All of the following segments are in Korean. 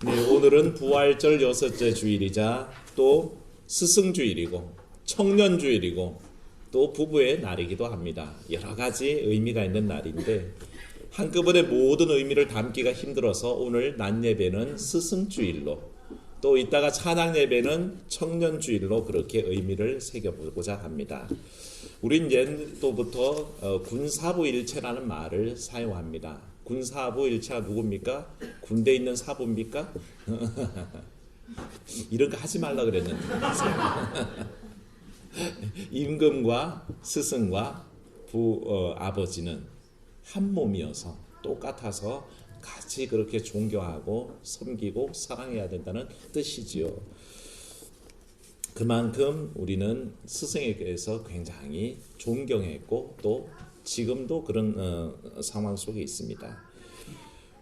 네, 오늘은 부활절 여섯째 주일이자 또 스승주일이고 청년주일이고 또 부부의 날이기도 합니다. 여러 가지 의미가 있는 날인데 한꺼번에 모든 의미를 담기가 힘들어서 오늘 낮 예배는 스승주일로 또 이따가 찬양 예배는 청년주일로 그렇게 의미를 새겨보고자 합니다. 우린 옛부터 군사부일체라는 말을 사용합니다. 군사부일체가 누굽니까? 군대에 있는 사부입니까? 이런 거 하지 말라 그랬는데 임금과 스승과 아버지는 한 몸이어서 똑같아서 같이 그렇게 존경하고 섬기고 사랑해야 된다는 뜻이지요. 그만큼 우리는 스승에 대해서 굉장히 존경했고 또 지금도 그런 상황 속에 있습니다.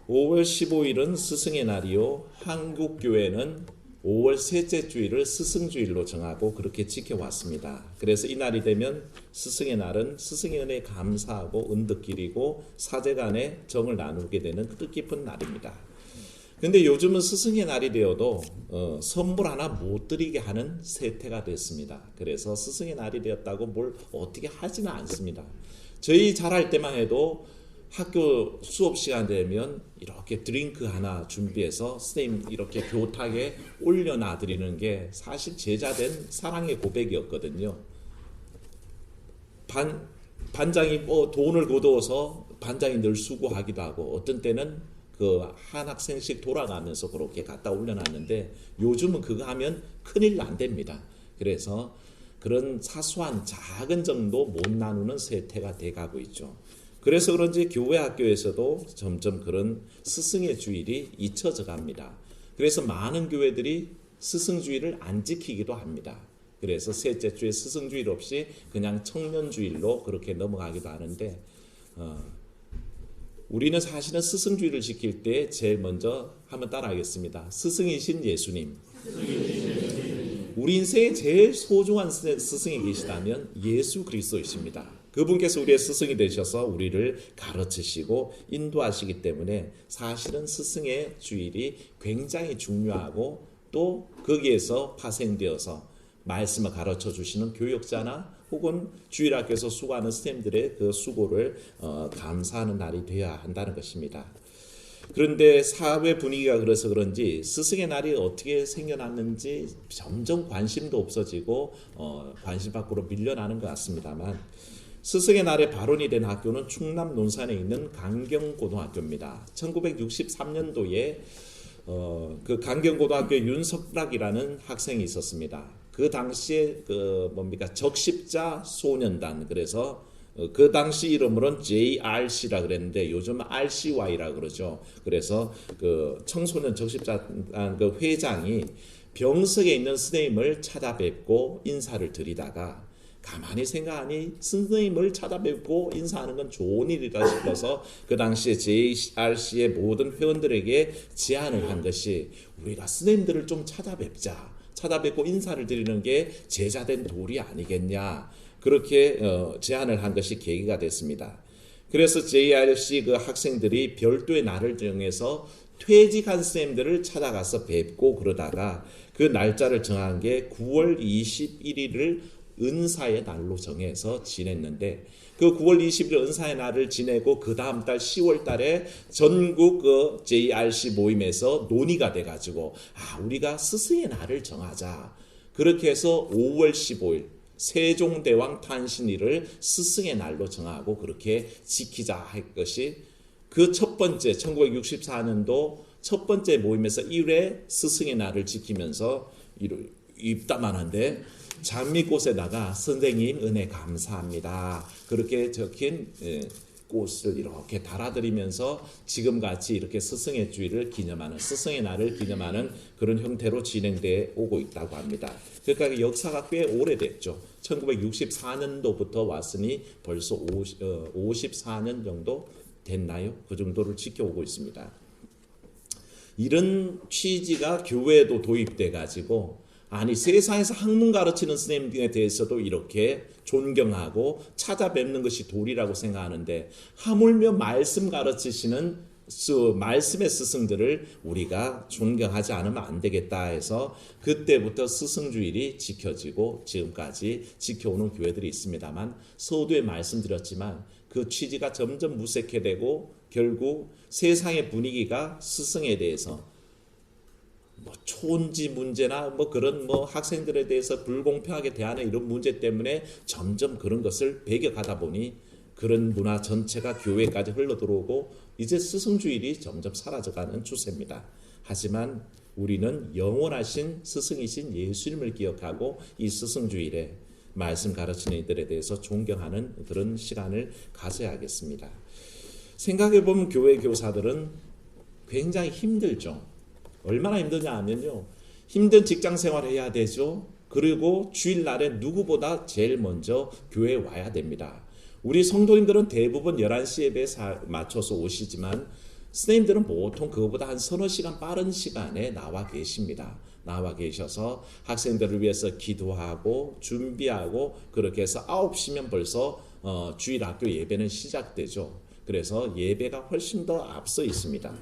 5월 15일은 스승의 날이요. 한국교회는 5월 셋째 주일을 스승주일로 정하고 그렇게 지켜왔습니다. 그래서 이 날이 되면 스승의 날은 스승의 은혜에 감사하고 은덕기리고 사제 간의 정을 나누게 되는 뜻깊은 날입니다. 근데 요즘은 스승의 날이 되어도 선물 하나 못 드리게 하는 세태가 됐습니다. 그래서 스승의 날이 되었다고 뭘 어떻게 하지는 않습니다. 저희 잘할 때만 해도 학교 수업 시간 되면 이렇게 드링크 하나 준비해서 선생님 이렇게 교탁에 올려놔 드리는 게 사실 제자된 사랑의 고백이었거든요. 반장이 돈을 거두어서 반장이 늘 수고하기도 하고 어떤 때는 한 학생씩 돌아가면서 그렇게 갖다 올려놨는데 요즘은 그거 하면 큰일 난답니다. 그래서 그런 사소한 작은 정도 못 나누는 세태가 돼가고 있죠. 그래서 그런지 교회 학교에서도 점점 그런 스승의 주일이 잊혀져 갑니다. 그래서 많은 교회들이 스승주일을 안 지키기도 합니다. 그래서 셋째 주에 스승주일 없이 그냥 청년주일로 그렇게 넘어가기도 하는데 우리는 사실은 스승주일을 지킬 때 제일 먼저 한번 따라하겠습니다. 스승이신 예수님. 우리 인생에 제일 소중한 스승이 계시다면 예수 그리스도이십니다. 그분께서 우리의 스승이 되셔서 우리를 가르치시고 인도하시기 때문에 사실은 스승의 주일이 굉장히 중요하고 또 거기에서 파생되어서 말씀을 가르쳐 주시는 교역자나 혹은 주일학교에서 수고하는 선생님들의 그 수고를 감사하는 날이 되어야 한다는 것입니다. 그런데 사회 분위기가 그래서 그런지 스승의 날이 어떻게 생겨났는지 점점 관심도 없어지고 관심 밖으로 밀려나는 것 같습니다만 스승의 날에 발원이 된 학교는 충남 논산에 있는 강경고등학교입니다. 1963년도에 그 강경고등학교에 윤석락이라는 학생이 있었습니다. 그 당시에 적십자 소년단 그래서 그 당시 이름으로는 JRC라 그랬는데 요즘 RCY라 그러죠. 그래서 그 청소년 적십자단 그 회장이 병석에 있는 선생님을 찾아뵙고 인사를 드리다가 가만히 생각하니 선생님을 찾아뵙고 인사하는 건 좋은 일이다 싶어서 그 당시에 JRC의 모든 회원들에게 제안을 한 것이 우리가 선생님들을 좀 찾아뵙고 인사를 드리는 게 제자된 도리 아니겠냐 그렇게 제안을 한 것이 계기가 됐습니다. 그래서 JRC 그 학생들이 별도의 날을 정해서 퇴직한 선생님들을 찾아가서 뵙고 그러다가 그 날짜를 정한 게 9월 21일을 은사의 날로 정해서 지냈는데 그 9월 20일 은사의 날을 지내고 그 다음 달 10월 달에 전국 그 JRC 모임에서 논의가 돼가지고 우리가 스승의 날을 정하자. 그렇게 해서 5월 15일 세종대왕 탄신일을 스승의 날로 정하고 그렇게 지키자 할 것이 그 첫 번째 1964년도 첫 번째 모임에서 1회 스승의 날을 지키면서 입담하는데 장미꽃에다가 선생님 은혜 감사합니다. 그렇게 적힌 꽃을 이렇게 달아드리면서 지금같이 이렇게 스승의 주일을 기념하는 스승의 날을 기념하는 그런 형태로 진행되어 오고 있다고 합니다. 그러니까 역사가 꽤 오래됐죠. 1964년도부터 왔으니 벌써 54년 정도 됐나요? 그 정도를 지켜오고 있습니다. 이런 취지가 교회에도 도입돼 가지고 세상에서 학문 가르치는 선생님에 대해서도 이렇게 존경하고 찾아뵙는 것이 도리라고 생각하는데 하물며 말씀 가르치시는 말씀의 스승들을 우리가 존경하지 않으면 안 되겠다 해서 그때부터 스승주일이 지켜지고 지금까지 지켜오는 교회들이 있습니다만, 서두에 말씀드렸지만 그 취지가 점점 무색해되고 결국 세상의 분위기가 스승에 대해서 초은지 문제나 그런 학생들에 대해서 불공평하게 대하는 이런 문제 때문에 점점 그런 것을 배격하다 보니 그런 문화 전체가 교회까지 흘러들어오고 이제 스승주일이 점점 사라져가는 추세입니다. 하지만 우리는 영원하신 스승이신 예수님을 기억하고 이 스승주일에 말씀 가르치는 이들에 대해서 존경하는 그런 시간을 가져야겠습니다. 생각해보면 교회 교사들은 굉장히 힘들죠. 얼마나 힘드냐 하면요, 힘든 직장 생활을 해야 되죠. 그리고 주일날에 누구보다 제일 먼저 교회에 와야 됩니다. 우리 성도님들은 대부분 11시 예배에 맞춰서 오시지만 선생님들은 보통 그거보다 한 서너 시간 빠른 시간에 나와 계십니다. 나와 계셔서 학생들을 위해서 기도하고 준비하고 그렇게 해서 9시면 벌써 주일학교 예배는 시작되죠. 그래서 예배가 훨씬 더 앞서 있습니다.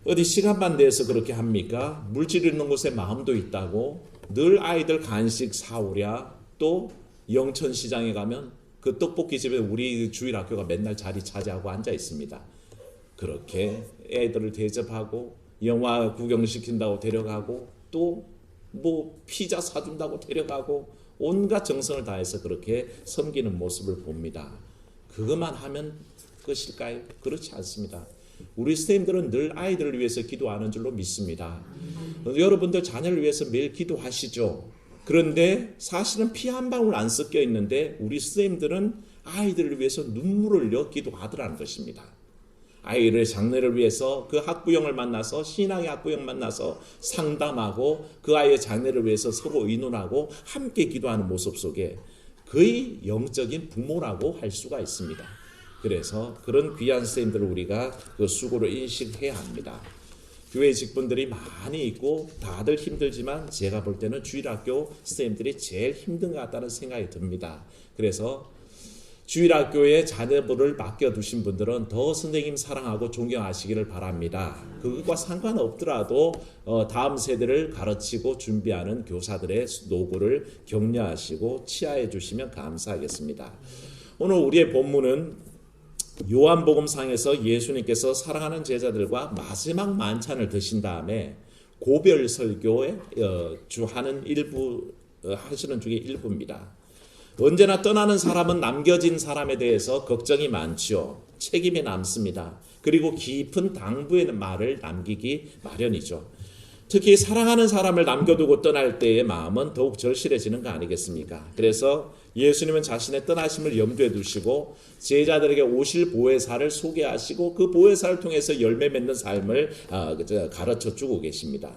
어디 시간만 내서 그렇게 합니까? 물질 있는 곳에 마음도 있다고 늘 아이들 간식 사오랴, 또 영천시장에 가면 그 떡볶이 집에 우리 주일학교가 맨날 자리 차지하고 앉아 있습니다. 그렇게 애들을 대접하고 영화 구경시킨다고 데려가고 또 피자 사준다고 데려가고 온갖 정성을 다해서 그렇게 섬기는 모습을 봅니다. 그것만 하면 끝일까요? 그렇지 않습니다. 우리 선생님들은 늘 아이들을 위해서 기도하는 줄로 믿습니다. 여러분들 자녀를 위해서 매일 기도하시죠. 그런데 사실은 피 한 방울 안 섞여 있는데 우리 선생님들은 아이들을 위해서 눈물을 흘려 기도하더라는 것입니다. 아이의 장래를 위해서 그 학부형을 만나서, 신앙의 학부형 만나서 상담하고 그 아이의 장래를 위해서 서로 의논하고 함께 기도하는 모습 속에 거의 영적인 부모라고 할 수가 있습니다. 그래서 그런 귀한 선생님들을 우리가 그 수고를 인식해야 합니다. 교회 직분들이 많이 있고 다들 힘들지만 제가 볼 때는 주일학교 선생님들이 제일 힘든 것 같다는 생각이 듭니다. 그래서 주일학교에 자녀들을 맡겨두신 분들은 더 선생님 사랑하고 존경하시기를 바랍니다. 그것과 상관없더라도 다음 세대를 가르치고 준비하는 교사들의 노고를 격려하시고 치하해 주시면 감사하겠습니다. 오늘 우리의 본문은 요한복음상에서 예수님께서 사랑하는 제자들과 마지막 만찬을 드신 다음에 고별 설교에 하는 일부 하시는 중에 일부입니다. 언제나 떠나는 사람은 남겨진 사람에 대해서 걱정이 많지요. 책임이 남습니다. 그리고 깊은 당부의 말을 남기기 마련이죠. 특히 사랑하는 사람을 남겨두고 떠날 때의 마음은 더욱 절실해지는 거 아니겠습니까? 그래서 예수님은 자신의 떠나심을 염두에 두시고 제자들에게 오실 보혜사를 소개하시고 그 보혜사를 통해서 열매 맺는 삶을 가르쳐주고 계십니다.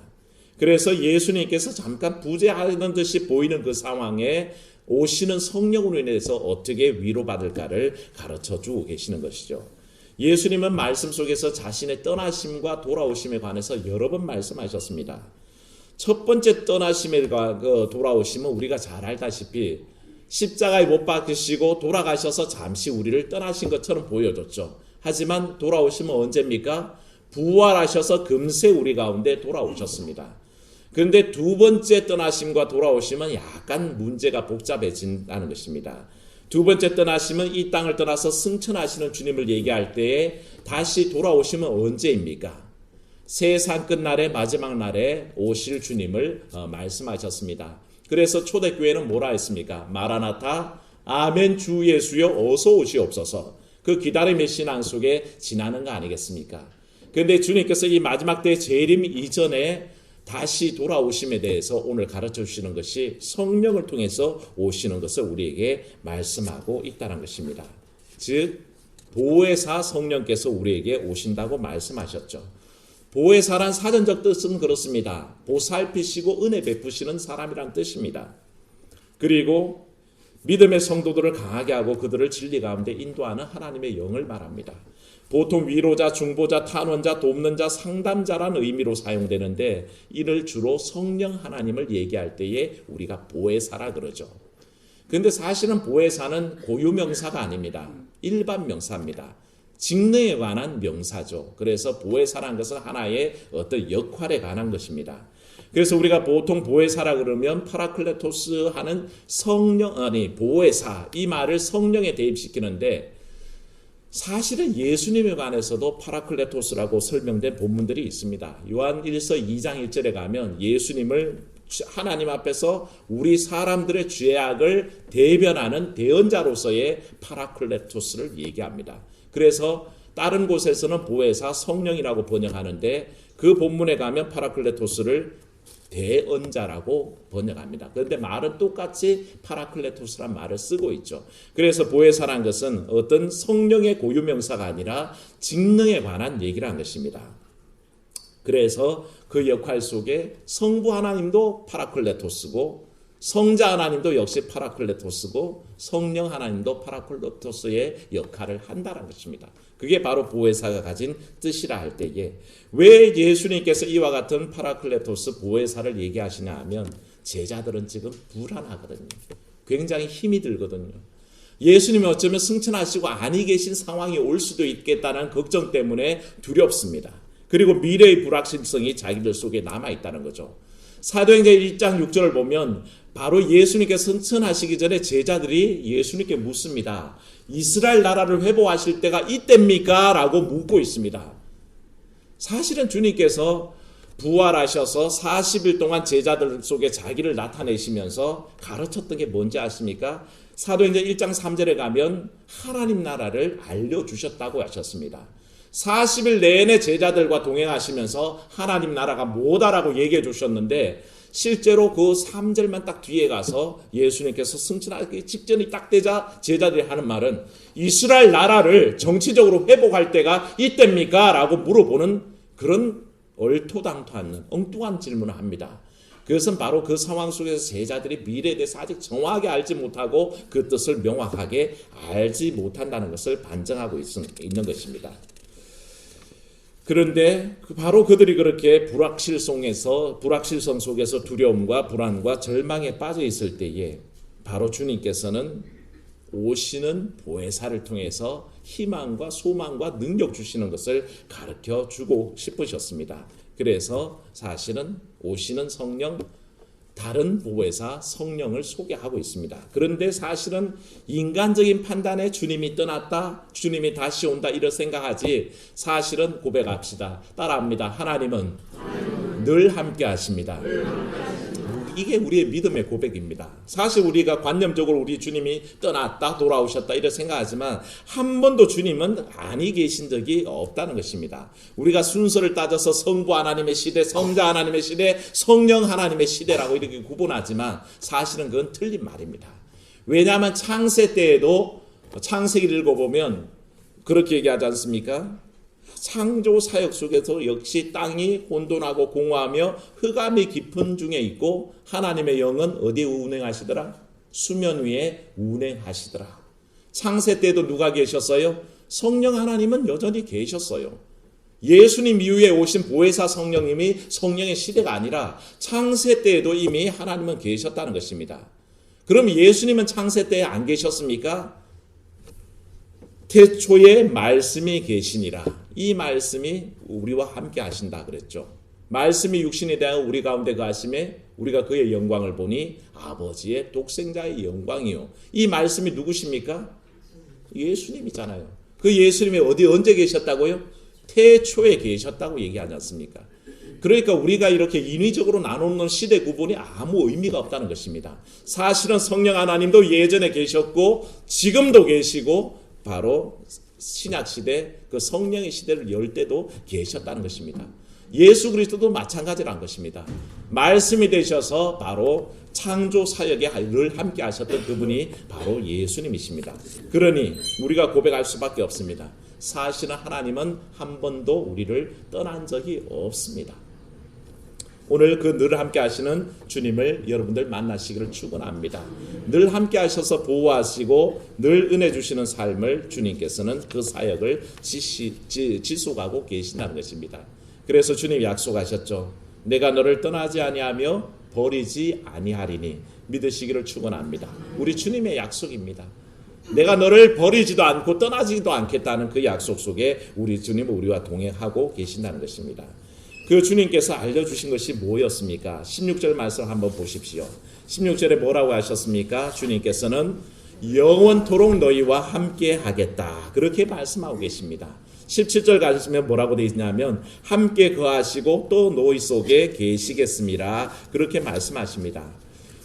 그래서 예수님께서 잠깐 부재하는 듯이 보이는 그 상황에 오시는 성령으로 인해서 어떻게 위로받을까를 가르쳐주고 계시는 것이죠. 예수님은 말씀 속에서 자신의 떠나심과 돌아오심에 관해서 여러 번 말씀하셨습니다. 첫 번째 떠나심에 돌아오심은 우리가 잘 알다시피 십자가에 못 박히시고 돌아가셔서 잠시 우리를 떠나신 것처럼 보여줬죠. 하지만 돌아오심은 언제입니까? 부활하셔서 금세 우리 가운데 돌아오셨습니다. 그런데 두 번째 떠나심과 돌아오심은 약간 문제가 복잡해진다는 것입니다. 두 번째 떠나심은 이 땅을 떠나서 승천하시는 주님을 얘기할 때에 다시 돌아오시면 언제입니까? 세상 끝날의 마지막 날에 오실 주님을 말씀하셨습니다. 그래서 초대교회는 뭐라 했습니까? 마라나타, 아멘 주 예수여 어서 오시옵소서. 그 기다림의 신앙 속에 지나는 거 아니겠습니까? 그런데 주님께서 이 마지막 때의 재림 이전에 다시 돌아오심에 대해서 오늘 가르쳐 주시는 것이 성령을 통해서 오시는 것을 우리에게 말씀하고 있다는 것입니다. 즉 보혜사 성령께서 우리에게 오신다고 말씀하셨죠. 보혜사란 사전적 뜻은 그렇습니다. 보살피시고 은혜 베푸시는 사람이란 뜻입니다. 그리고 믿음의 성도들을 강하게 하고 그들을 진리 가운데 인도하는 하나님의 영을 말합니다. 보통 위로자, 중보자, 탄원자, 돕는 자, 상담자라는 의미로 사용되는데 이를 주로 성령 하나님을 얘기할 때에 우리가 보혜사라 그러죠. 그런데 사실은 보혜사는 고유명사가 아닙니다. 일반 명사입니다. 직능에 관한 명사죠. 그래서 보혜사라는 것은 하나의 어떤 역할에 관한 것입니다. 그래서 우리가 보통 보혜사라 그러면 파라클레토스 하는 성령, 보혜사 이 말을 성령에 대입시키는데 사실은 예수님에 관해서도 파라클레토스라고 설명된 본문들이 있습니다. 요한 1서 2장 1절에 가면 예수님을 하나님 앞에서 우리 사람들의 죄악을 대변하는 대언자로서의 파라클레토스를 얘기합니다. 그래서 다른 곳에서는 보혜사 성령이라고 번역하는데 그 본문에 가면 파라클레토스를 대언자라고 번역합니다. 그런데 말은 똑같이 파라클레토스란 말을 쓰고 있죠. 그래서 보혜사란 것은 어떤 성령의 고유명사가 아니라 직능에 관한 얘기를 한 것입니다. 그래서 그 역할 속에 성부 하나님도 파라클레토스고 성자 하나님도 역시 파라클레토스고 성령 하나님도 파라클레토스의 역할을 한다는 것입니다. 그게 바로 보혜사가 가진 뜻이라 할 때에 왜 예수님께서 이와 같은 파라클레토스 보혜사를 얘기하시냐 하면 제자들은 지금 불안하거든요. 굉장히 힘이 들거든요. 예수님이 어쩌면 승천하시고 아니 계신 상황이 올 수도 있겠다는 걱정 때문에 두렵습니다. 그리고 미래의 불확실성이 자기들 속에 남아있다는 거죠. 사도행전 1장 6절을 보면 바로 예수님께서 승천하시기 전에 제자들이 예수님께 묻습니다. 이스라엘 나라를 회복하실 때가 이때입니까? 라고 묻고 있습니다. 사실은 주님께서 부활하셔서 40일 동안 제자들 속에 자기를 나타내시면서 가르쳤던 게 뭔지 아십니까? 사도행전 1장 3절에 가면 하나님 나라를 알려주셨다고 하셨습니다. 40일 내내 제자들과 동행하시면서 하나님 나라가 뭐다라고 얘기해 주셨는데 실제로 그 3절만 딱 뒤에 가서 예수님께서 승천하기 직전이 딱 되자 제자들이 하는 말은 이스라엘 나라를 정치적으로 회복할 때가 이때입니까? 라고 물어보는 그런 얼토당토 않는 엉뚱한 질문을 합니다. 그것은 바로 그 상황 속에서 제자들이 미래에 대해서 아직 정확하게 알지 못하고 그 뜻을 명확하게 알지 못한다는 것을 반증하고 있는 것입니다. 그런데 바로 그들이 그렇게 불확실성 속에서 두려움과 불안과 절망에 빠져 있을 때에 바로 주님께서는 오시는 보혜사를 통해서 희망과 소망과 능력 주시는 것을 가르쳐 주고 싶으셨습니다. 그래서 사실은 오시는 성령, 다른 보혜사 성령을 소개하고 있습니다. 그런데 사실은 인간적인 판단에 주님이 떠났다, 주님이 다시 온다 이런 생각하지 사실은 고백합시다. 따라합니다. 하나님은 늘 함께 하십니다. 이게 우리의 믿음의 고백입니다. 사실 우리가 관념적으로 우리 주님이 떠났다, 돌아오셨다 이렇게 생각하지만 한 번도 주님은 아니 계신 적이 없다는 것입니다. 우리가 순서를 따져서 성부 하나님의 시대, 성자 하나님의 시대, 성령 하나님의 시대라고 이렇게 구분하지만 사실은 그건 틀린 말입니다. 왜냐하면 창세 때에도 창세기를 읽어보면 그렇게 얘기하지 않습니까? 창조 사역 속에서 역시 땅이 혼돈하고 공허하며 흑암이 깊은 중에 있고 하나님의 영은 어디에 운행하시더라? 수면 위에 운행하시더라. 창세 때도 누가 계셨어요? 성령 하나님은 여전히 계셨어요. 예수님 이후에 오신 보혜사 성령님이 성령의 시대가 아니라 창세 때에도 이미 하나님은 계셨다는 것입니다. 그럼 예수님은 창세 때에 안 계셨습니까? 태초에 말씀이 계시니라. 이 말씀이 우리와 함께 하신다 그랬죠. 말씀이 육신에 대한 우리 가운데 가심에 우리가 그의 영광을 보니 아버지의 독생자의 영광이요. 이 말씀이 누구십니까? 예수님이잖아요. 그 예수님이 어디 언제 계셨다고요? 태초에 계셨다고 얘기하지 않습니까? 그러니까 우리가 이렇게 인위적으로 나누는 시대 구분이 아무 의미가 없다는 것입니다. 사실은 성령 하나님도 예전에 계셨고 지금도 계시고 바로 신약시대 그 성령의 시대를 열 때도 계셨다는 것입니다. 예수 그리스도도 마찬가지라는 것입니다. 말씀이 되셔서 바로 창조 사역에 늘 함께 하셨던 그분이 바로 예수님이십니다. 그러니 우리가 고백할 수밖에 없습니다. 사실은 하나님은 한 번도 우리를 떠난 적이 없습니다. 오늘 그 늘 함께 하시는 주님을 여러분들 만나시기를 축원합니다. 늘 함께 하셔서 보호하시고 늘 은혜 주시는 삶을 주님께서는 그 사역을 지속하고 계신다는 것입니다. 그래서 주님이 약속하셨죠. 내가 너를 떠나지 아니하며 버리지 아니하리니 믿으시기를 축원합니다. 우리 주님의 약속입니다. 내가 너를 버리지도 않고 떠나지도 않겠다는 그 약속 속에 우리 주님은 우리와 동행하고 계신다는 것입니다. 그 주님께서 알려주신 것이 뭐였습니까? 16절 말씀 한번 보십시오. 16절에 뭐라고 하셨습니까? 주님께서는 영원토록 너희와 함께 하겠다. 그렇게 말씀하고 계십니다. 17절 가시면 뭐라고 되어 있냐면 함께 거하시고 또 너희 속에 계시겠습니다. 그렇게 말씀하십니다.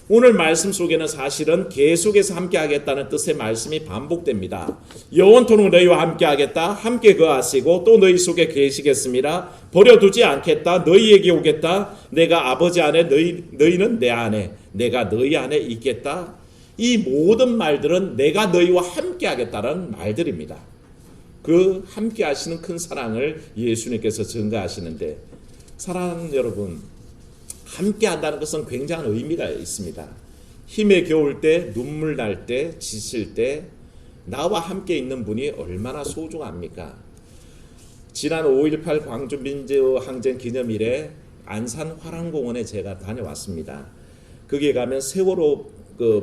오늘 말씀 속에는 사실은 계속해서 함께 하겠다는 뜻의 말씀이 반복됩니다. 영원토록 너희와 함께 하겠다. 함께 거하시고 또 너희 속에 계시겠습니다. 버려두지 않겠다. 너희에게 오겠다. 내가 아버지 안에 너희는 내 안에 내가 너희 안에 있겠다. 이 모든 말들은 내가 너희와 함께 하겠다는 말들입니다. 그 함께 하시는 큰 사랑을 예수님께서 증거하시는데 사랑하는 여러분, 함께 한다는 것은 굉장한 의미가 있습니다. 힘에 겨울 때, 눈물 날 때, 지칠 때 나와 함께 있는 분이 얼마나 소중합니까? 지난 5.18 광주민주항쟁 기념일에 안산 화랑공원에 제가 다녀왔습니다. 거기에 가면 세월호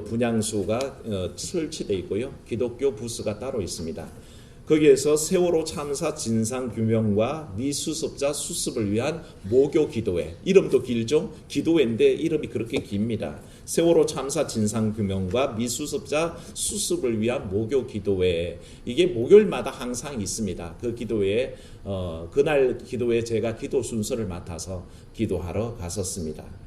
분향소가 설치되어 있고요. 기독교 부스가 따로 있습니다. 거기에서 세월호 참사 진상규명과 미수습자 수습을 위한 모교 기도회, 이름도 길죠? 기도회인데 이름이 그렇게 깁니다. 세월호 참사 진상규명과 미수습자 수습을 위한 모교 기도회, 이게 목요일마다 항상 있습니다. 그 기도회에 그날 기도회에 제가 기도 순서를 맡아서 기도하러 갔었습니다.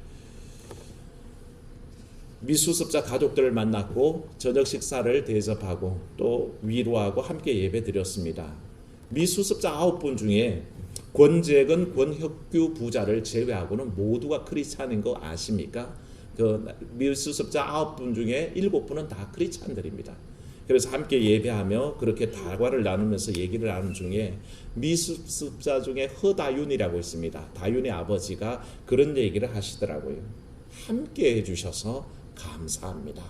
미수습자 가족들을 만났고 저녁 식사를 대접하고 또 위로하고 함께 예배 드렸습니다. 미수습자 9분 중에 권재근, 권혁규 부자를 제외하고는 모두가 크리스찬인 거 아십니까? 그 미수습자 9분 중에 7분은 다 크리스찬들입니다. 그래서 함께 예배하며 그렇게 다과를 나누면서 얘기를 하는 중에 미수습자 중에 허다윤이라고 있습니다. 다윤의 아버지가 그런 얘기를 하시더라고요. 함께 해주셔서 감사합니다.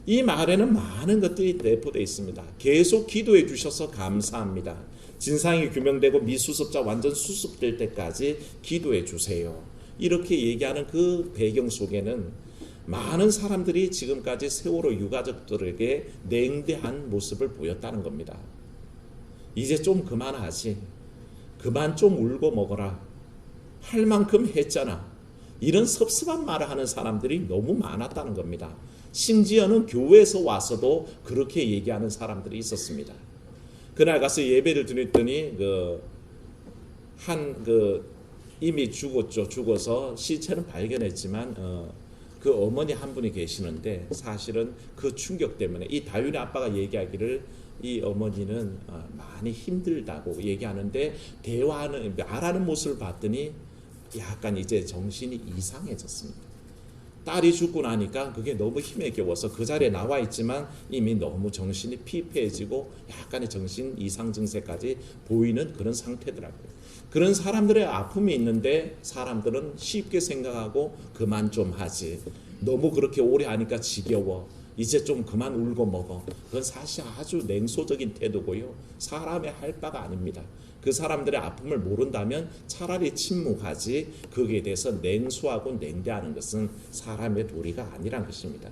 이 말에는 많은 것들이 내포되어 있습니다. 계속 기도해 주셔서 감사합니다. 진상이 규명되고 미수습자 완전 수습될 때까지 기도해 주세요. 이렇게 얘기하는 그 배경 속에는 많은 사람들이 지금까지 세월호 유가족들에게 냉대한 모습을 보였다는 겁니다. 이제 좀 그만하지. 그만 좀 울고 먹어라. 할 만큼 했잖아. 이런 섭섭한 말을 하는 사람들이 너무 많았다는 겁니다. 심지어는 교회에서 와서도 그렇게 얘기하는 사람들이 있었습니다. 그날 가서 예배를 드렸더니 이미 죽어서 시체는 발견했지만 그 어머니 한 분이 계시는데 사실은 그 충격 때문에 이 다윤의 아빠가 얘기하기를 이 어머니는 많이 힘들다고 얘기하는데 말하는 모습을 봤더니 약간 이제 정신이 이상해졌습니다. 딸이 죽고 나니까 그게 너무 힘에 겨워서 그 자리에 나와 있지만 이미 너무 정신이 피폐해지고 약간의 정신 이상 증세까지 보이는 그런 상태더라고요. 그런 사람들의 아픔이 있는데 사람들은 쉽게 생각하고 그만 좀 하지. 너무 그렇게 오래 하니까 지겨워. 이제 좀 그만 울고 먹어. 그건 사실 아주 냉소적인 태도고요. 사람의 할 바가 아닙니다. 그 사람들의 아픔을 모른다면 차라리 침묵하지 거기에 대해서 냉소하고 냉대하는 것은 사람의 도리가 아니란 것입니다.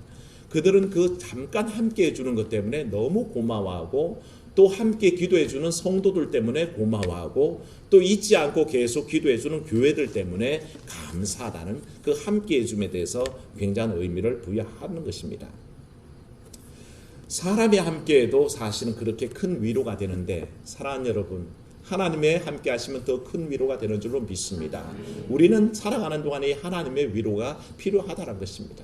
그들은 그 잠깐 함께 해주는 것 때문에 너무 고마워하고 또 함께 기도해주는 성도들 때문에 고마워하고 또 잊지 않고 계속 기도해주는 교회들 때문에 감사하다는 그 함께 해줌에 대해서 굉장한 의미를 부여하는 것입니다. 사람이 함께해도 사실은 그렇게 큰 위로가 되는데 사랑하는 여러분, 하나님의 함께 하시면 더 큰 위로가 되는 줄로 믿습니다. 우리는 살아가는 동안에 하나님의 위로가 필요하다는 것입니다.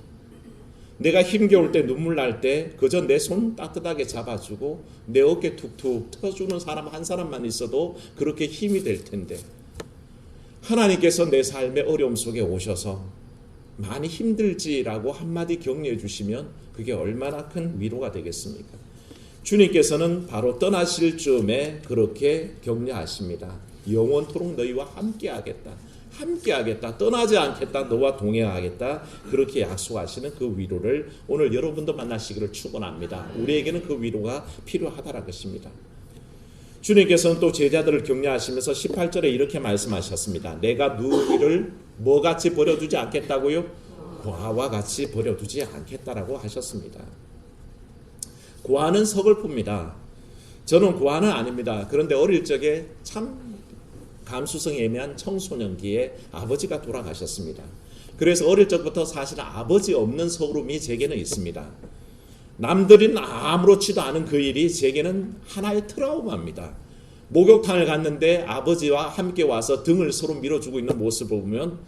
내가 힘겨울 때 눈물 날 때 그저 내 손 따뜻하게 잡아주고 내 어깨 툭툭 터주는 사람 한 사람만 있어도 그렇게 힘이 될 텐데 하나님께서 내 삶의 어려움 속에 오셔서 많이 힘들지라고 한마디 격려해 주시면 그게 얼마나 큰 위로가 되겠습니까? 주님께서는 바로 떠나실 즈음에 그렇게 격려하십니다. 영원토록 너희와 함께하겠다. 함께하겠다. 떠나지 않겠다. 너와 동행하겠다. 그렇게 약속하시는 그 위로를 오늘 여러분도 만나시기를 축원합니다. 우리에게는 그 위로가 필요하다는 것입니다. 주님께서는 또 제자들을 격려하시면서 18절에 이렇게 말씀하셨습니다. 내가 너희를 뭐같이 버려두지 않겠다고요? 과와 같이 버려두지 않겠다라고 하셨습니다. 고아는 서글픕니다. 저는 고아는 아닙니다. 그런데 어릴 적에 참 감수성이 예민한 청소년기에 아버지가 돌아가셨습니다. 그래서 어릴 적부터 사실은 아버지 없는 서울음이 제게는 있습니다. 남들은 아무렇지도 않은 그 일이 제게는 하나의 트라우마입니다. 목욕탕을 갔는데 아버지와 함께 와서 등을 서로 밀어주고 있는 모습을 보면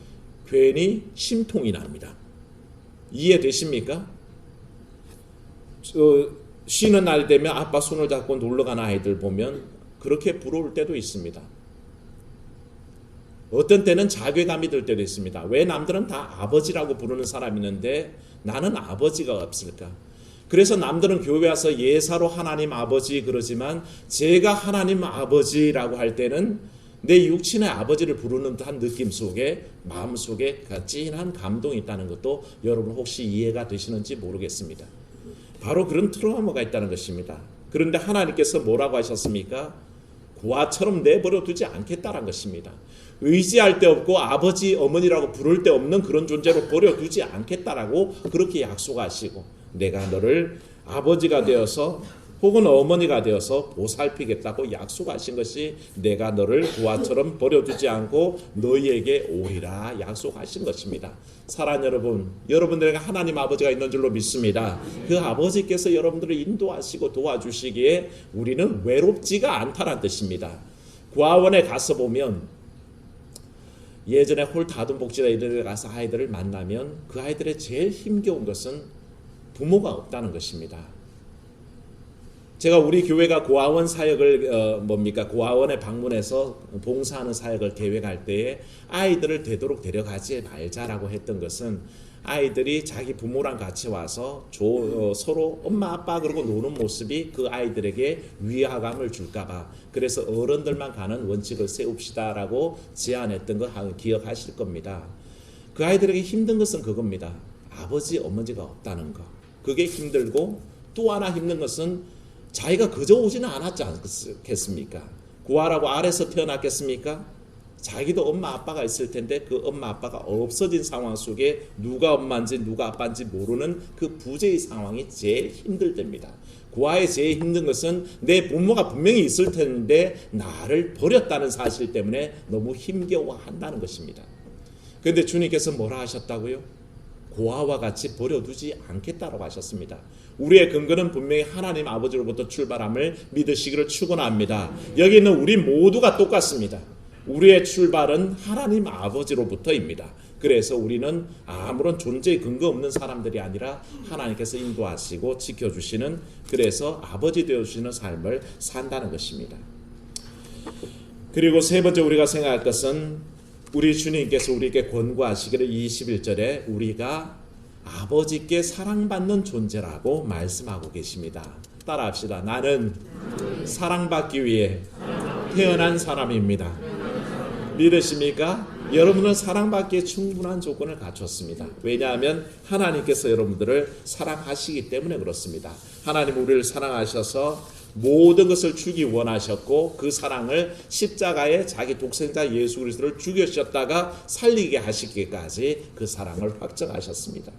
괜히 심통이 납니다. 이해되십니까? 쉬는 날 되면 아빠 손을 잡고 놀러가는 아이들 보면 그렇게 부러울 때도 있습니다. 어떤 때는 자괴감이 들 때도 있습니다. 왜 남들은 다 아버지라고 부르는 사람이 있는데 나는 아버지가 없을까? 그래서 남들은 교회 와서 예사로 하나님 아버지 그러지만 제가 하나님 아버지라고 할 때는 내 육친의 아버지를 부르는 듯한 느낌 속에 마음 속에 찐한 감동이 있다는 것도 여러분 혹시 이해가 되시는지 모르겠습니다. 바로 그런 트라우마가 있다는 것입니다. 그런데 하나님께서 뭐라고 하셨습니까? 고아처럼 내버려 두지 않겠다는 것입니다. 의지할 데 없고 아버지 어머니라고 부를 데 없는 그런 존재로 버려두지 않겠다라고 그렇게 약속하시고 내가 너를 아버지가 되어서 혹은 어머니가 되어서 보살피겠다고 약속하신 것이 내가 너를 고아처럼 버려두지 않고 너희에게 오리라 약속하신 것입니다. 사랑하는 여러분, 여러분들에게 하나님 아버지가 있는 줄로 믿습니다. 그 아버지께서 여러분들을 인도하시고 도와주시기에 우리는 외롭지가 않다는 뜻입니다. 고아원에 가서 보면 예전에 홀다듬복지나 이런 데 가서 아이들을 만나면 그 아이들의 제일 힘겨운 것은 부모가 없다는 것입니다. 제가 우리 교회가 고아원 사역을 고아원에 방문해서 봉사하는 사역을 계획할 때에 아이들을 되도록 데려가지 말자라고 했던 것은 아이들이 자기 부모랑 같이 와서 서로 엄마 아빠 그러고 노는 모습이 그 아이들에게 위화감을 줄까봐 그래서 어른들만 가는 원칙을 세웁시다라고 제안했던 거 기억하실 겁니다. 그 아이들에게 힘든 것은 그겁니다. 아버지 어머니가 없다는 거. 그게 힘들고 또 하나 힘든 것은 자기가 그저 오지는 않았지 않겠습니까? 고아라고 아래서 태어났겠습니까? 자기도 엄마 아빠가 있을 텐데 그 엄마 아빠가 없어진 상황 속에 누가 엄마인지 누가 아빠인지 모르는 그 부재의 상황이 제일 힘들답니다. 고아의 제일 힘든 것은 내 부모가 분명히 있을 텐데 나를 버렸다는 사실 때문에 너무 힘겨워한다는 것입니다. 그런데 주님께서 뭐라 하셨다고요? 고아와 같이 버려두지 않겠다라고 하셨습니다. 우리의 근거는 분명히 하나님 아버지로부터 출발함을 믿으시기를 축원합니다. 여기 있는 우리 모두가 똑같습니다. 우리의 출발은 하나님 아버지로부터입니다. 그래서 우리는 아무런 존재의 근거 없는 사람들이 아니라 하나님께서 인도하시고 지켜주시는 그래서 아버지 되어주시는 삶을 산다는 것입니다. 그리고 세 번째 우리가 생각할 것은 우리 주님께서 우리에게 권고하시기를 21절에 우리가 아버지께 사랑받는 존재라고 말씀하고 계십니다. 따라합시다. 나는 사랑받기 위해 태어난 사람입니다. 믿으십니까? 여러분은 사랑받기에 충분한 조건을 갖췄습니다. 왜냐하면 하나님께서 여러분들을 사랑하시기 때문에 그렇습니다. 하나님 우리를 사랑하셔서 모든 것을 주기 원하셨고 그 사랑을 십자가에 자기 독생자 예수 그리스도를 죽여주셨다가 살리게 하시기까지 그 사랑을 확정하셨습니다.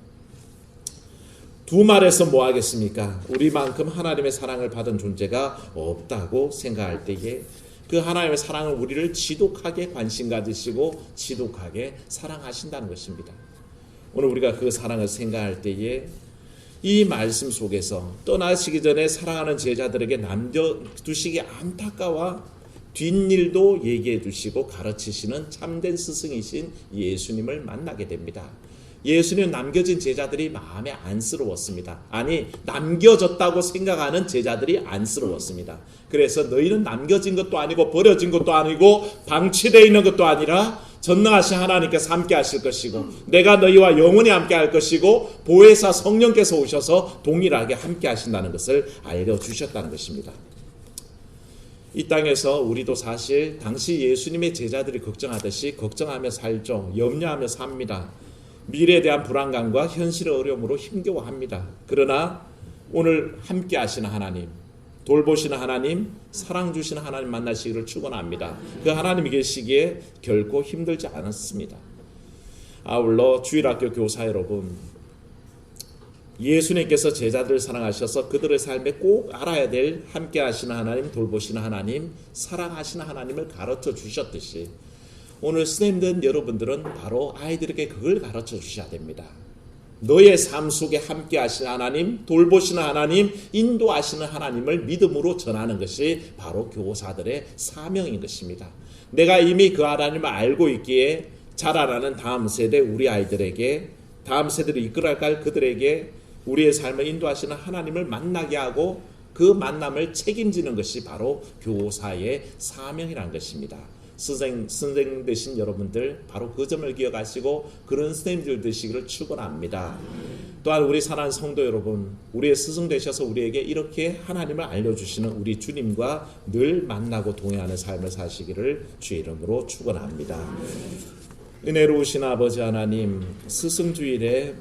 두 말에서 뭐 하겠습니까? 우리만큼 하나님의 사랑을 받은 존재가 없다고 생각할 때에 그 하나님의 사랑은 우리를 지독하게 관심 가지시고 지독하게 사랑하신다는 것입니다. 오늘 우리가 그 사랑을 생각할 때에 이 말씀 속에서 떠나시기 전에 사랑하는 제자들에게 남겨두시기 안타까워 뒷일도 얘기해 주시고 가르치시는 참된 스승이신 예수님을 만나게 됩니다. 예수님 남겨진 제자들이 마음에 안쓰러웠습니다. 아니 남겨졌다고 생각하는 제자들이 안쓰러웠습니다. 그래서 너희는 남겨진 것도 아니고 버려진 것도 아니고 방치되어 있는 것도 아니라 전능하신 하나님께서 함께 하실 것이고 내가 너희와 영원히 함께 할 것이고 보혜사 성령께서 오셔서 동일하게 함께 하신다는 것을 알려주셨다는 것입니다. 이 땅에서 우리도 사실 당시 예수님의 제자들이 걱정하듯이 걱정하며 살죠. 염려하며 삽니다. 미래에 대한 불안감과 현실의 어려움으로 힘겨워합니다. 그러나 오늘 함께 하시는 하나님, 돌보시는 하나님, 사랑 주시는 하나님 만나시기를 축원합니다. 그 하나님이 계시기에 결코 힘들지 않았습니다. 아울러 주일학교 교사 여러분, 예수님께서 제자들을 사랑하셔서 그들의 삶에 꼭 알아야 될 함께 하시는 하나님, 돌보시는 하나님, 사랑하시는 하나님을 가르쳐 주셨듯이 오늘 스님된 여러분들은 바로 아이들에게 그걸 가르쳐 주셔야 됩니다. 너의 삶 속에 함께 하시는 하나님, 돌보시는 하나님, 인도하시는 하나님을 믿음으로 전하는 것이 바로 교사들의 사명인 것입니다. 내가 이미 그 하나님을 알고 있기에 자라나는 다음 세대 우리 아이들에게, 다음 세대를 이끌어갈 그들에게 우리의 삶을 인도하시는 하나님을 만나게 하고 그 만남을 책임지는 것이 바로 교사의 사명이라는 것입니다. 선생 되신 여러분들 바로 그 점을 기억하시고 그런 선생님들 되시기를 축원합니다. 또한 우리 사랑하는 성도 여러분, 우리의 스승 되셔서 우리에게 이렇게 하나님을 알려주시는 우리 주님과 늘 만나고 동행하는 삶을 사시기를 주의 이름으로 축원합니다. 은혜로우신 아버지 하나님, 스승주일에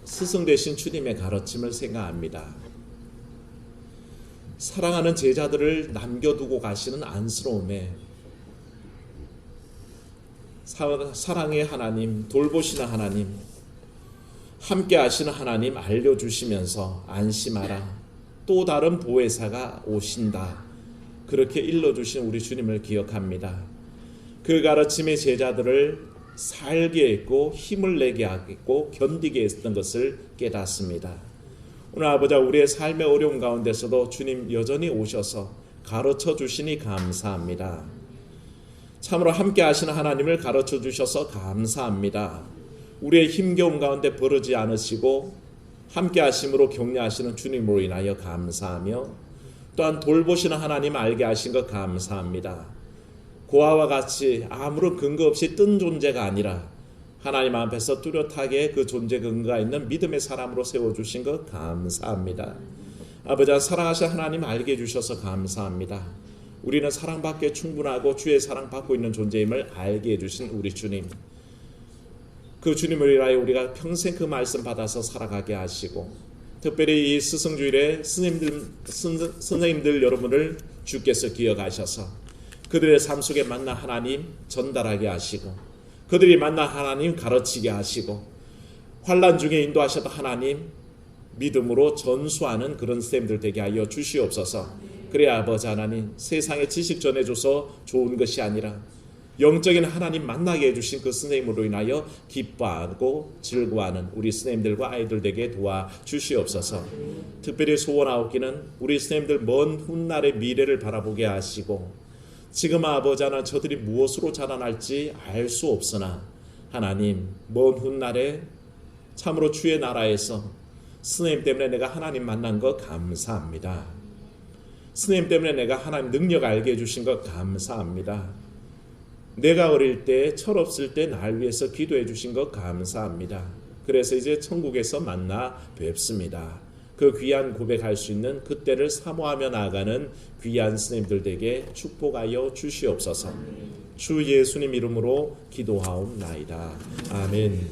스승 되신 주님의 가르침을 생각합니다. 사랑하는 제자들을 남겨두고 가시는 안쓰러움에 사랑의 하나님, 돌보시는 하나님, 함께 하시는 하나님 알려주시면서 안심하라, 또 다른 보혜사가 오신다, 그렇게 일러주신 우리 주님을 기억합니다. 그 가르침의 제자들을 살게 했고 힘을 내게 하고 견디게 했던 것을 깨닫습니다. 오늘 아버지, 우리의 삶의 어려움 가운데서도 주님 여전히 오셔서 가르쳐 주시니 감사합니다. 참으로 함께 하시는 하나님을 가르쳐 주셔서 감사합니다. 우리의 힘겨움 가운데 버르지 않으시고 함께 하심으로 격려하시는 주님으로 인하여 감사하며 또한 돌보시는 하나님 알게 하신 것 감사합니다. 고아와 같이 아무런 근거 없이 뜬 존재가 아니라 하나님 앞에서 뚜렷하게 그 존재 근거가 있는 믿음의 사람으로 세워주신 것 감사합니다. 아버지, 사랑하시는 하나님 알게 해주셔서 감사합니다. 우리는 사랑받기에 충분하고 주의 사랑받고 있는 존재임을 알게 해주신 우리 주님, 그 주님을 위하여 우리가 평생 그 말씀 받아서 살아가게 하시고 특별히 이 스승주일에 선생님들 여러분을 주께서 기억하셔서 그들의 삶 속에 만나 하나님 전달하게 하시고 그들이 만나 하나님 가르치게 하시고 환난 중에 인도하셨던 하나님 믿음으로 전수하는 그런 선생님들 되게 하여 주시옵소서. 그래야 아버지 하나님, 세상에 지식 전해줘서 좋은 것이 아니라 영적인 하나님 만나게 해주신 그 선생님으로 인하여 기뻐하고 즐거워하는 우리 선생님들과 아이들 되게 도와주시옵소서. 특별히 소원하옵기는 우리 선생님들 먼 훗날의 미래를 바라보게 하시고 지금 아버지 하나님, 저들이 무엇으로 자라날지 알 수 없으나 하나님 먼 훗날에 참으로 주의 나라에서 스님 때문에 내가 하나님 만난 것 감사합니다. 스님 때문에 내가 하나님 능력 알게 해주신 것 감사합니다. 내가 어릴 때 철없을 때 날 위해서 기도해 주신 것 감사합니다. 그래서 이제 천국에서 만나 뵙습니다. 그 귀한 고백할 수 있는 그때를 사모하며 나아가는 귀한 스님들에게 축복하여 주시옵소서. 주 예수님 이름으로 기도하옵나이다. 아멘.